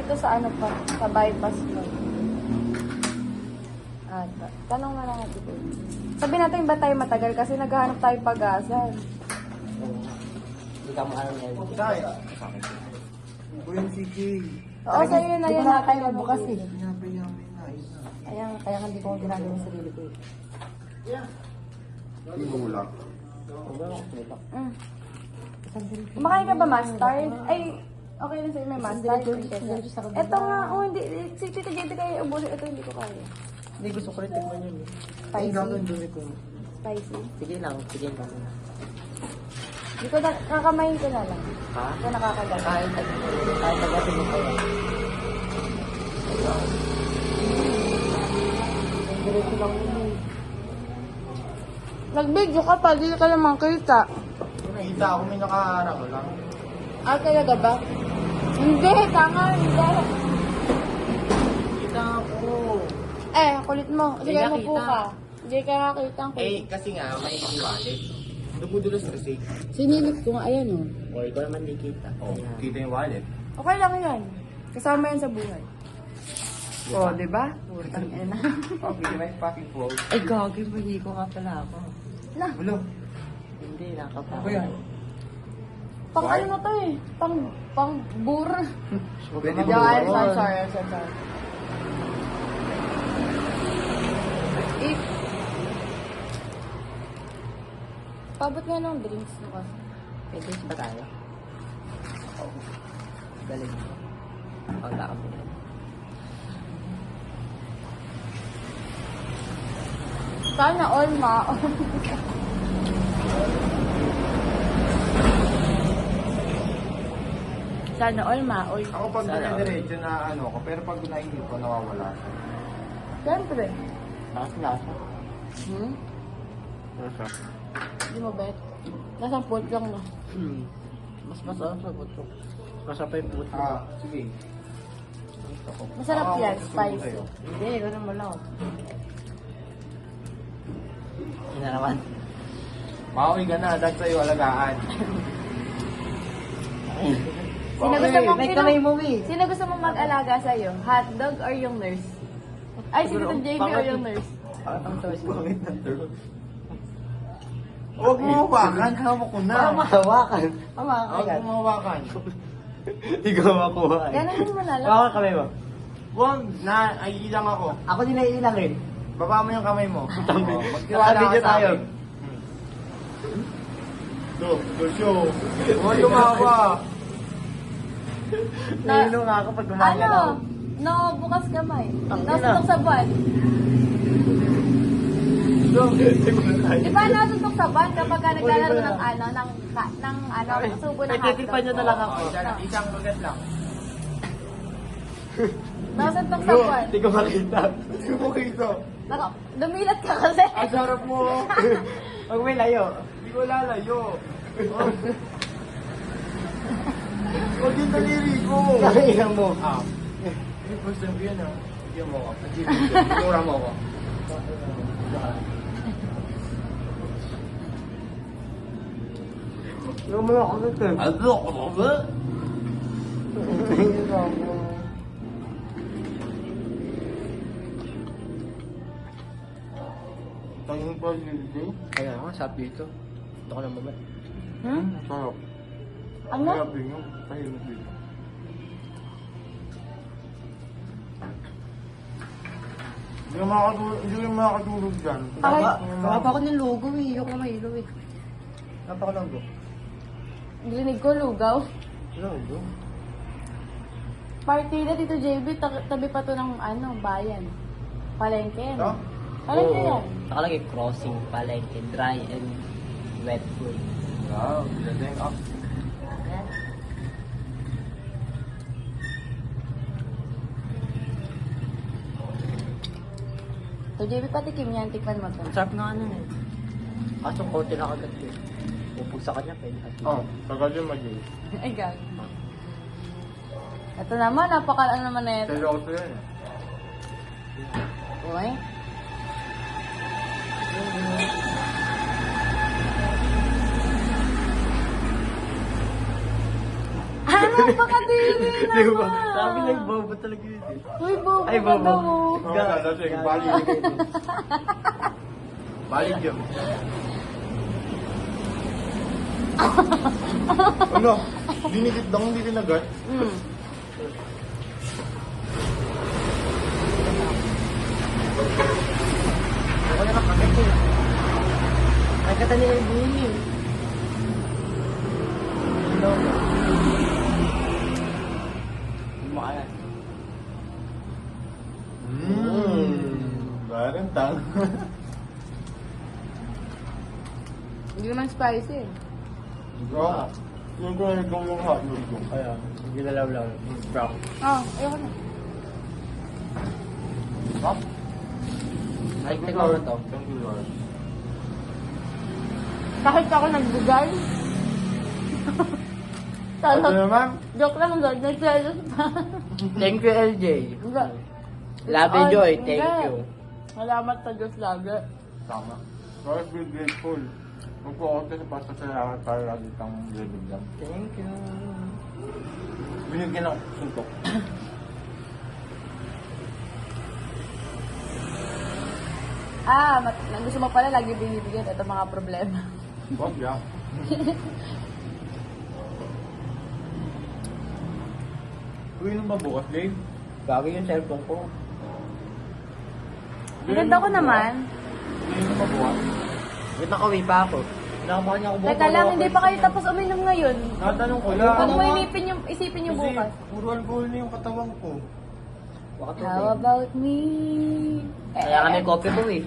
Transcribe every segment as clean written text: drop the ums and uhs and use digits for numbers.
dito sa ano pa, sa bypass mo. Tanong na lang natin. Sabi natin ba tayo matagal kasi naghahanap tayo pag-asal. Hindi ka maalam ngayon. Tay. Buyan si Jay. Oo, so yun na yun natin magbukas eh. Yamin na. Ayan, kaya hindi ko ginagawa yung sarili ko eh. Hindi mo lang. Mm. Kumakain ka ba mustard? Ay, okay na sa'yo may mustard. Ito nga, oh hindi, si Tita JB kaya ubusin. Ito hindi ko kaya. Hindi gusto ko rin tingnan yun. Spicy. Dumi ko. Spicy. Sige lang muna. Hindi ko na, kakamayin ko na lang. Ha? Ito nakakagal. Kahit agatin mo pa yan. Diretso lang yun eh. Nag-video ka pa, di ka naman kita. Nakita ako may nakaharap lang. Ah, talaga ba? Hindi, tanga, hindi. Kita ako. Kulit mo. Sige, Hindi ka mapo kita. ka. Hindi ka nakakita ang kulit. Kasi nga, may wallet. Dumudulas kasi. Sinilip ko nga, ayan o. O, ikaw naman di kita. Kita yung wallet. Okay lang yan. Kasama yan sa buhay. Oo, di ba? Putang ina. Okay, may fucking phone. Ay, gagi, mali ko nga pala ako. Na, Wala. Hindi, nakapa. Ako yan. pang ano na to eh. Pang bur. Pwede Yo, I'm ba? sorry. Eh, pabot nga ng drinks mo kasi. Pwede ba tayo? Oo. Galing. Wala ka mo. Sana all ma. Sana all ma. All. Ako pag dire-diretso na ano ko, pero pag naihip ko, nawawala siya. Siyempre. Lasa. Hmm? Nasa? Hindi mo bet. Nasa pot lang na. Mas masarap sa buto. Masarap pa yung buto. Sige. Masarap yan, spicy. Hindi, ganun mo lang. Yun na naman. Mauwi ka na, dahil sa'yo alagaan. Sino gusto mong May kamay mo eh. Sino gusto mong mag-alaga sa'yo? Hotdog or yung nurse? Ay, si Tito JB or yung nurse? Ang choice mo. Huwag mo hawakan, hawak ko na. Parang mahawakan. Huwag mo hawakan. Ikaw makuha eh. Ganun mo na lang. Baka kamay mo. Huwag na, ay ilang ako. Ako din ay ilang eh. Baba mo yung kamay mo. Sabi niyo tayo. Show. Huwag lumawa. Nainom nga ako pag gumagalaw. Ano? No, bukas kamay. Tangina. Nasutok sa buwan. Di ba nasutok sa buwan kapag ka naglalaro ng ano, ng subo ng Nagtitipan nyo na lang ako. Isang bagat lang. Nasutok sa buwan. Hindi ko makita. Hindi mo kito. Dumilat ka kasi. Ang sarap mo. Huwag may layo. Hindi ko lalayo. Huwag yung daliri ko. Kaya mo. Hindi first time ko yan ah. Bigyan mo ako. Tura mo ako. Yung mga kulit eh. Ano ko ba? Tangin pa yung video. Kaya nga, sabi dito. Ito ko lang babay. Sarap. Ano? Kaya bingo. Tahimik dito. Hindi ka makakatulog dyan. Kapapa ko ng logo eh. Yung kamay eh. Kapapa ko logo. Glinig ko, lugaw. Logo? Partida dito JB, tabi pa to ng ano, bayan. Palengke yan. Ito? Palengke yan. Nakalagay crossing, palengke, dry and wet food. Wow, galing. So JB, patikim yan, tikman mo to. Ang sarap nga ano eh. Kaso konti na agad eh. Upog sa kanya, pwede natin. Tagal yung mag-i. Ay, gag. Ito naman, ano naman na ito. Seryoso yan eh. Uy. Ano ba kadiri naman? Sabi lang, bobo talaga yun eh. Uy, bobo Ay, ka bobo. daw. Balik yun. Ano? Dinikit lang, hindi kinagat. Ako na nakakit eh. Nakakita nila yung bully. Hello. Hindi mo kaya. Parang tang. Hindi naman spicy eh. Bro, yung ko na yung hotdog ko. Kaya, ginalaw lang. Brown. Oh, ayoko na. Pop? Ay, tingnan mo to. Thank you, Lord. Kahit ako nagbugay. Ano Sana, naman? joke lang, Lord. Nagselos pa. Thank you, LJ. Hindi. Love and joy, thank Hindi. you. Salamat sa Diyos lagi. Tama. Lord, be grateful. Magpo-order sa pasta sa lahat para lagi kang living lang. Thank you. Binigyan ako suntok. Gusto mo pala lagi binibigyan ito mga problema. Wag ya. Uy, nung ba bukas, Dave? Bagay yung cellphone ko. Ang ganda ko naman. Uy, nung ba bukas? Wait, nakauwi pa ako. Nakamahan niya ako bukas. Teka lang, hindi pa kayo tapos uminom ngayon. Natanong ko lang. Huwag mo isipin yung bukas. Puro alcohol na yung katawan ko. Baka How about me? Kaya kami kopi ko eh.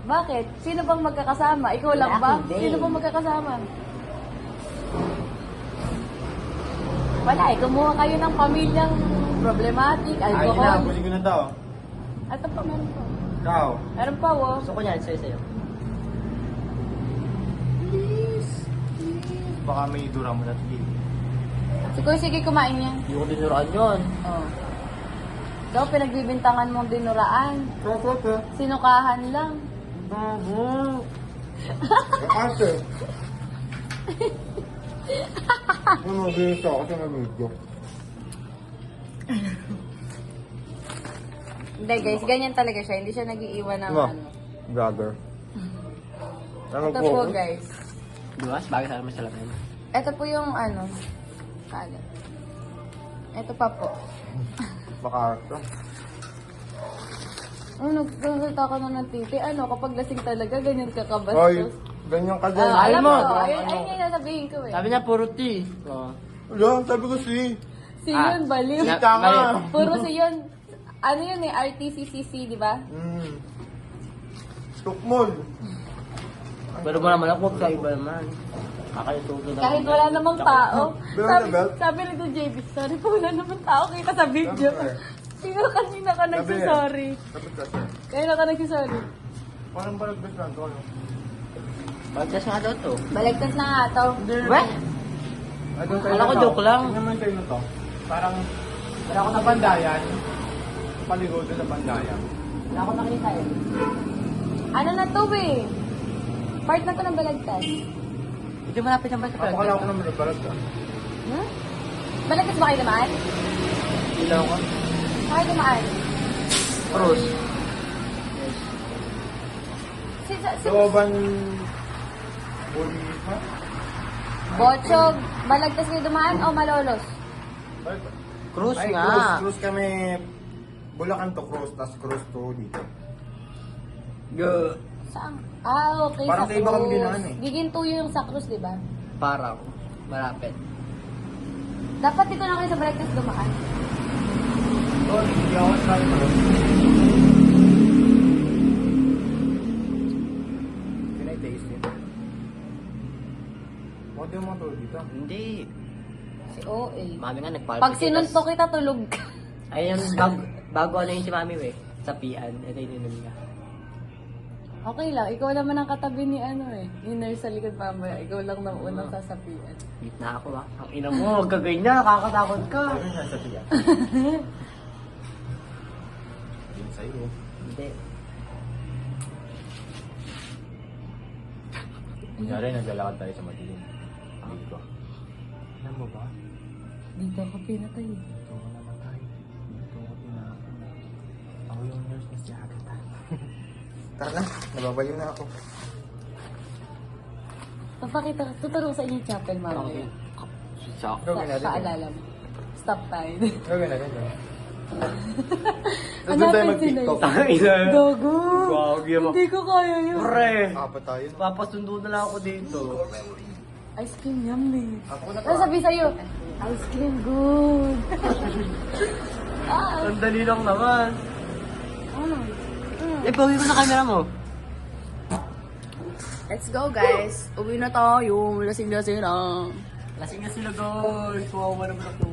Bakit? Sino bang magkakasama? Ikaw lang Wala ba? akong day. Sino bang magkakasama? Wala eh, kumuha kayo ng pamilyang problematic, Ay, alcohol. kinabuli ko na daw. Ito pa, meron pa. Ikaw. Meron pa, oh. Gusto ko yan, sa'yo. Please. Baka may dura mo na tigil. Sige, kumain yan. Hindi ko dinuraan yun. Oh. Ikaw, pinagbibintangan mong dinuraan. Sinukahan lang. Babo. Ate. Ano, bilis ako kasi nag-video. Hindi guys, ganyan talaga siya. Hindi siya nag-iiwan ng Ano? ano. Vlogger. Ano Ito po guys. Bukas, bagay sa amin salamin. Ito po yung ano. Kalat. Ito pa po. Baka ito. Nagsalita ka na ng titi. Ano, kapag lasing talaga, ganyan ka Hoy, kabastos. ganyan ka din. Ah, alam mo. mo, ayun yung sasabihin ko eh. Sabi niya, puro tea. Oo. Wala, sabi ko si. Si yun, baliw. Na- Tanga. mali. Puro si yun. Ano yun eh, RTCCC, di ba? Tukmol. Pero mo naman ako, sa iba naman. Kakayutugan na. Kahit wala namang tao. Belt Sabi, na belt? sabi ni JB, sorry po, wala namang tao kita sa video. Siyempre. Sino kanina ka nagsasorry? Dapat kasi. Kaya ka nagsasorry. Parang balagdas lang to, ano? Bagdas nga daw to. Baligtas na nga to. Weh? Wala ko joke lang. Tingnan mo yung tayo na to. Parang, wala ako na bandayan. Paligodo na bandayan. Wala ko nakita yun. Ano na to eh? Part na to ng balagtas. Hindi malapit naman sa Papakala ko naman ng balagdas. Hmm? Balagtas ba kayo naman? Ilaw ko. Kayo naman? Cruz. Si Looban, Buli, ha? Bochog, balagtas kayo dumaan o malolos? Cruz Ay, nga. Cruz kami. Bulacan to Cruz, tas Cruz to dito. Go. Saan? Ah, okay. Parang sa sa iba kami Cruz. dinaan eh. Gigintuyo yung sa Cruz, di ba? Parang. Malapit. Dapat dito na kayo sa balagtas dumaan. Oh, hindi ako try mo. Can I taste it? Huwag yung mga tulog dito. Hindi. Si OA. Mami nga nagpalpit. Pag sinuntok kita, tulog ka. Ayun, bago ano yung si Mami we. Sapian. Ito yung ininom niya. Okay lang, ikaw naman ang katabi ni ano eh. Yung nurse sa likod mamaya, ikaw lang na unang sasapian. Beat na ako ah. Ang ina mo, huwag ka ganyan. Nakakatakot ka. Ano yung nasa tiyan? Yun sa'yo. Hindi. Kunyari, naglalakad tayo sa madilim. Hindi ko. Alam mo ba? Dito ako pinatay. Ito ko namatay. Ito ko tinapon. Ako yung nurse na si Agatha. Tara na, nababaliw na ako. Papakita, tuturo sa inyo yung chapel, mama. Sa Gawin natin. Paalala mo. Stop time. Gawin natin. Ano Doon tayo natin mag-tiktok. Tangina. Gago. Gagi mo. Hindi ko kaya yun. Pre! Apat tayo. Papasundo na lang ako dito. Ice cream yummy. Ako na Ano sabi sa'yo? Ice cream good. Ang dali lang naman. Ano? Eh, pawin ko sa camera mo. Let's go, guys. Uwi na tayo. Lasing-lasing na. Lasing na sila, guys. Kawawa naman ako.